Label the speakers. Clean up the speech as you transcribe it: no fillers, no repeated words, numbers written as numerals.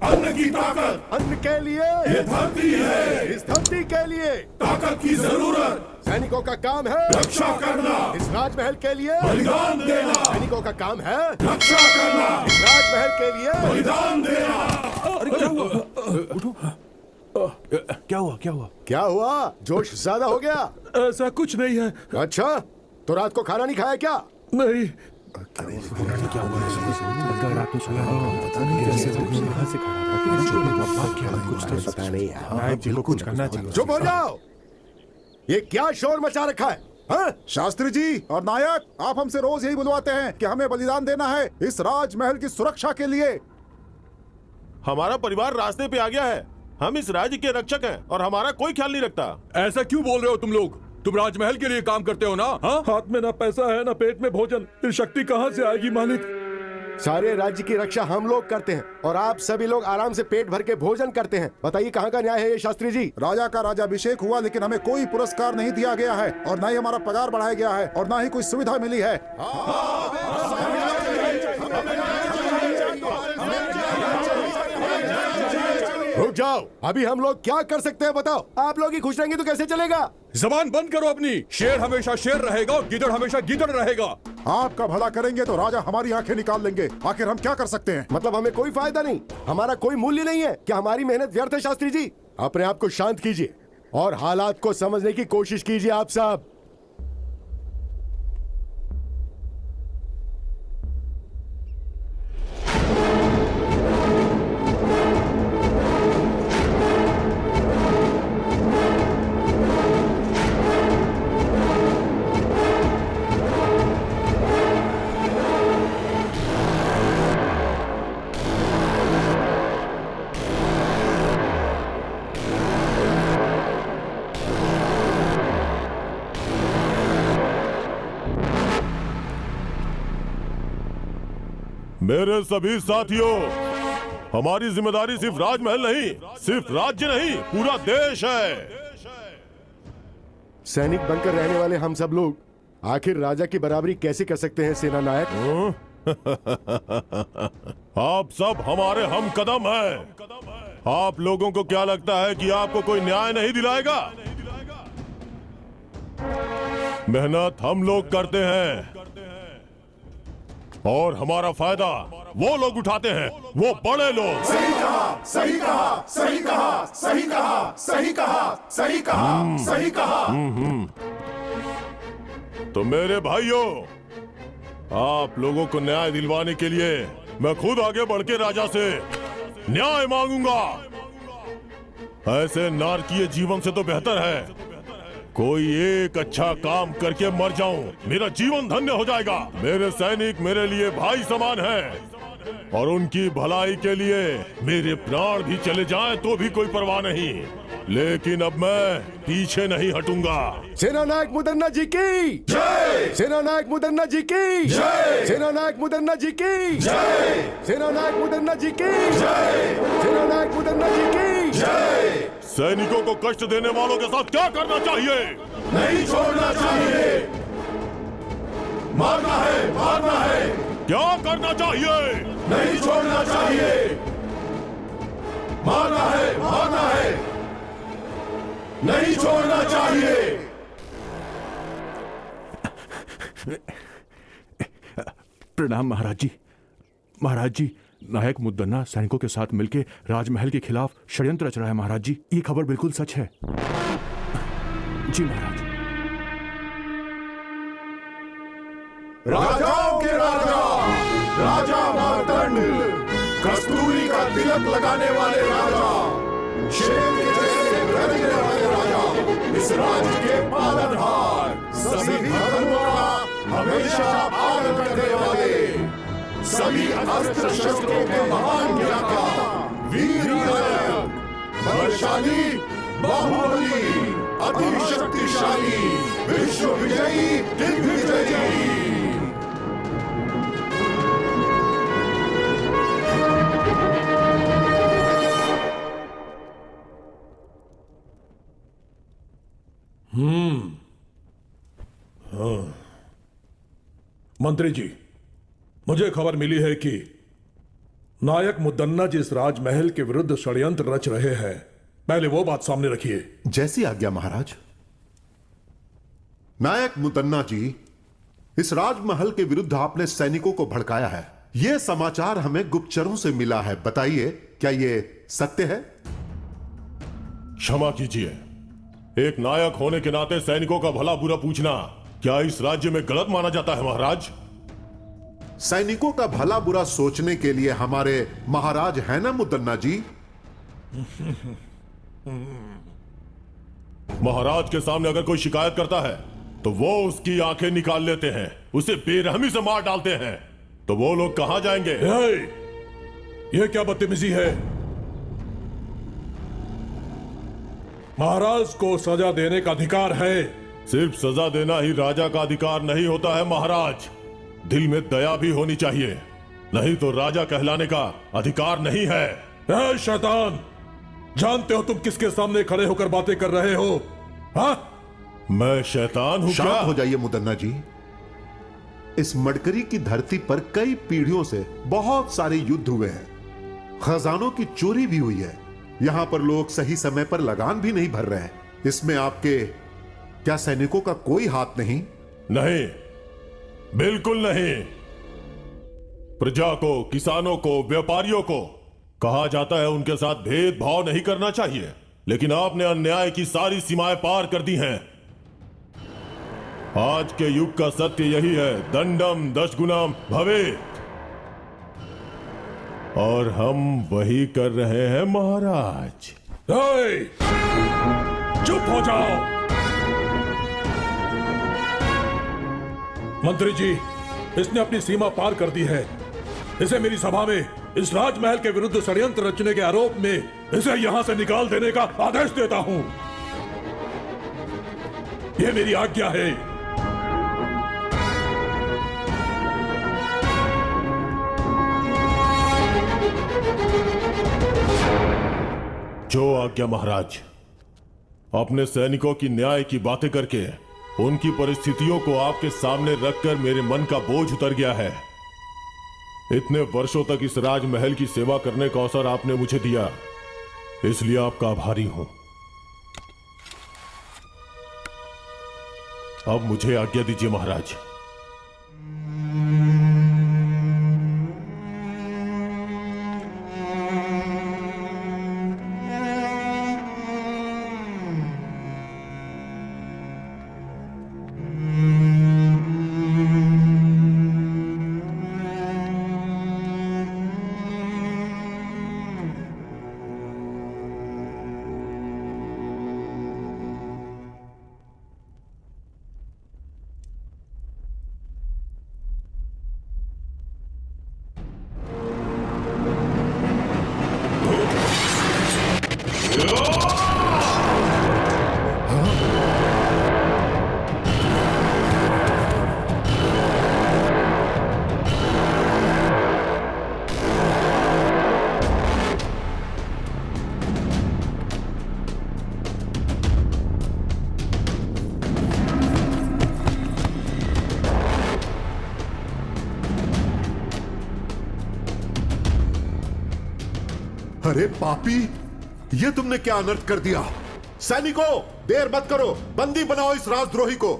Speaker 1: अन्न की ताकत,
Speaker 2: अन्न के लिए
Speaker 1: ये धरती है,
Speaker 2: इस धरती के लिए
Speaker 1: ताकत की जरूरत,
Speaker 2: सैनिकों का काम है
Speaker 1: रक्षा करना,
Speaker 2: इस राजमहल के लिए
Speaker 1: बलिदान देना,
Speaker 2: सैनिकों का काम है
Speaker 1: रक्षा करना,
Speaker 2: इस राजमहल के लिए
Speaker 1: बलिदान देना।
Speaker 3: अरे क्या हुआ? उठो। क्या हुआ? क्या हुआ?
Speaker 2: क्या हुआ? जोश ज्यादा हो गया?
Speaker 3: ऐसा कुछ नहीं है।
Speaker 2: अच्छा, तो रात को खाना नहीं खाया क्या?
Speaker 3: नहीं।
Speaker 4: क्या हुआ? रात में सोया पता नहीं कैसे कहाँ से कुछ तो
Speaker 2: पता नहीं है।
Speaker 3: नायक जी को कुछ करना चाहिए।
Speaker 2: चुप हो जाओ। ये क्या शोर मचा रखा है? हाँ?
Speaker 5: शास्त्री जी और नायक, आप हमसे रोज यही बुलवाते हैं कि हमें बलिदान देना है इस राजमहल की सुरक्षा के लिए।
Speaker 6: हमारा परिवार रास्ते पे आ गया है। हम इस राज्य के रक्षक हैं और हमारा कोई ख्याल नहीं रखता।
Speaker 3: ऐसा क्यों बोल रहे हो तुम लोग? तुम राजमहल के लिए काम करते हो ना? हाँ? हाथ में ना पैसा है ना पेट में भोजन, फिर शक्ति कहाँ से आएगी मालिक?
Speaker 2: सारे राज्य की रक्षा हम लोग करते हैं और आप सभी लोग आराम से पेट भर के भोजन करते हैं। बताइए कहाँ का न्याय है ये शास्त्री जी?
Speaker 5: राजा का राज्याभिषेक हुआ लेकिन हमें कोई पुरस्कार नहीं दिया गया है और न ही हमारा पगार बढ़ाया गया है और न ही कोई सुविधा मिली है।
Speaker 2: रुक जाओ, अभी हम लोग क्या कर सकते हैं बताओ? आप लोग ही खुश रहेंगे तो कैसे चलेगा?
Speaker 3: जबान बंद करो अपनी। शेर हमेशा शेर रहेगा और गिदड़ हमेशा गिदड़ रहेगा।
Speaker 5: आपका भला करेंगे तो राजा हमारी आंखें निकाल लेंगे। आखिर हम क्या कर सकते हैं?
Speaker 2: मतलब हमें कोई फायदा नहीं, हमारा कोई मूल्य नहीं है क्या? हमारी मेहनत व्यर्थ है? शास्त्री जी, अपने आप को शांत कीजिए और हालात को समझने की कोशिश कीजिए आप साहब।
Speaker 6: मेरे सभी साथियों, हमारी जिम्मेदारी सिर्फ राजमहल नहीं, सिर्फ राज्य नहीं, पूरा देश है।
Speaker 2: सैनिक बनकर रहने वाले हम सब लोग आखिर राजा की बराबरी कैसे कर सकते हैं सेना नायक?
Speaker 6: आप सब हमारे हम कदम हैं। आप लोगों को क्या लगता है कि आपको कोई न्याय नहीं दिलाएगा? मेहनत हम लोग करते हैं और हमारा फायदा वो लोग उठाते हैं, वो बड़े लोग।
Speaker 1: सही कहा, सही कहा, सही कहा, सही कहा, सही कहा, सही कहा, सही कहा।
Speaker 6: तो मेरे भाइयों, आप लोगों को न्याय दिलवाने के लिए मैं खुद आगे बढ़ के राजा से न्याय मांगूंगा। ऐसे नारकीय जीवन से तो बेहतर है कोई एक अच्छा काम करके मर जाऊं, मेरा जीवन धन्य हो जाएगा। मेरे सैनिक मेरे लिए भाई समान हैं और उनकी भलाई के लिए मेरे प्राण भी चले जाएं तो भी कोई परवाह नहीं, लेकिन अब मैं पीछे नहीं हटूंगा।
Speaker 2: सेना नायक मुदन्ना जी की
Speaker 1: जय,
Speaker 2: सेना नायक मुदन्ना जी की
Speaker 1: जय,
Speaker 2: सेना नायक मुदन्ना जी की
Speaker 1: जय,
Speaker 2: सेना नायक मुदन्ना जी की
Speaker 1: जय,
Speaker 2: सेना नायक मुदन्ना जी की
Speaker 1: जय।
Speaker 6: सैनिकों को कष्ट देने वालों के साथ क्या करना चाहिए?
Speaker 1: नहीं छोड़ना चाहिए, मारना है, मारना है।
Speaker 6: क्या करना चाहिए?
Speaker 1: नहीं छोड़ना चाहिए, मारना है, मारना है। नहीं छोड़ना चाहिए।
Speaker 3: प्रणाम महाराज जी। महाराज जी, नायक मुद्दन्ना सैनिकों के साथ मिलकर राजमहल के खिलाफ षड्यंत्र रच रहा है महाराज जी। ये खबर बिल्कुल सच है। जी महाराज।
Speaker 1: राजाओं के राजा, राजा मार्तंड, कस्तूरी का तिलक लगाने वाले राजा, शेर के जैसे गरजने वाले राजा, इस राज्य के पालनहार, सभी धर्मों का हमेशा पालन करने वाले, सभी अस्त्र शस्त्रों के महान ज्ञाता, वीर नायक, बलशाली, बाहुबली, अति शक्तिशाली, विश्व विजयी, दिग्विजयी।
Speaker 7: मंत्री जी, मुझे खबर मिली है कि नायक मुद्दन्ना जी इस राजमहल के विरुद्ध षड्यंत्र रच रहे हैं, पहले वो बात सामने रखिए।
Speaker 1: जैसी आज्ञा महाराज। नायक मुदन्ना जी, इस राजमहल के विरुद्ध आपने सैनिकों को भड़काया है। यह समाचार हमें गुप्तचरों से मिला है। बताइए, क्या यह सत्य है?
Speaker 6: क्षमा कीजिए, एक नायक होने के नाते सैनिकों का भला बुरा पूछना क्या इस राज्य में गलत माना जाता है महाराज?
Speaker 1: सैनिकों का भला बुरा सोचने के लिए हमारे महाराज है ना मुदन्ना जी।
Speaker 6: महाराज के सामने अगर कोई शिकायत करता है तो वो उसकी आंखें निकाल लेते हैं, उसे बेरहमी से मार डालते हैं। तो वो लोग कहां जाएंगे?
Speaker 7: ये क्या बदतमीजी है? महाराज को सजा देने का अधिकार है।
Speaker 6: सिर्फ सजा देना ही राजा का अधिकार नहीं होता है महाराज, दिल में दया भी होनी चाहिए, नहीं तो राजा कहलाने का अधिकार नहीं है।
Speaker 7: ऐ शैतान, जानते हो तुम किसके सामने खड़े होकर बातें कर रहे हो? हाँ?
Speaker 6: मैं शैतान हूं क्या?
Speaker 1: शांत हो जाइए मुदन्ना जी। इस मडकरी की धरती पर कई पीढ़ियों से बहुत सारे युद्ध हुए हैं, खजानों की चोरी भी हुई है। यहां पर लोग सही समय पर लगान भी नहीं भर रहे हैं। इसमें आपके क्या सैनिकों का कोई हाथ नहीं?
Speaker 6: नहीं, बिल्कुल नहीं। प्रजा को, किसानों को, व्यापारियों को कहा जाता है उनके साथ भेदभाव नहीं करना चाहिए, लेकिन आपने अन्याय की सारी सीमाएं पार कर दी हैं। आज के युग का सत्य यही है, दंडम दशगुणम भवेत्, और हम वही कर रहे हैं महाराज।
Speaker 7: चुप हो जाओ। मंत्री जी, इसने अपनी सीमा पार कर दी है। इसे मेरी सभा में इस राजमहल के विरुद्ध षड्यंत्र रचने के आरोप में इसे यहां से निकाल देने का आदेश देता हूं। यह मेरी आज्ञा है।
Speaker 6: जो आज्ञा महाराज। अपने सैनिकों की न्याय की बातें करके उनकी परिस्थितियों को आपके सामने रखकर मेरे मन का बोझ उतर गया है। इतने वर्षों तक इस राजमहल की सेवा करने का अवसर आपने मुझे दिया, इसलिए आपका आभारी हूं। अब मुझे आज्ञा दीजिए महाराज।
Speaker 1: अरे पापी, ये तुमने क्या अनर्थ कर दिया? सैनिकों, देर मत करो, बंदी बनाओ इस राजद्रोही को।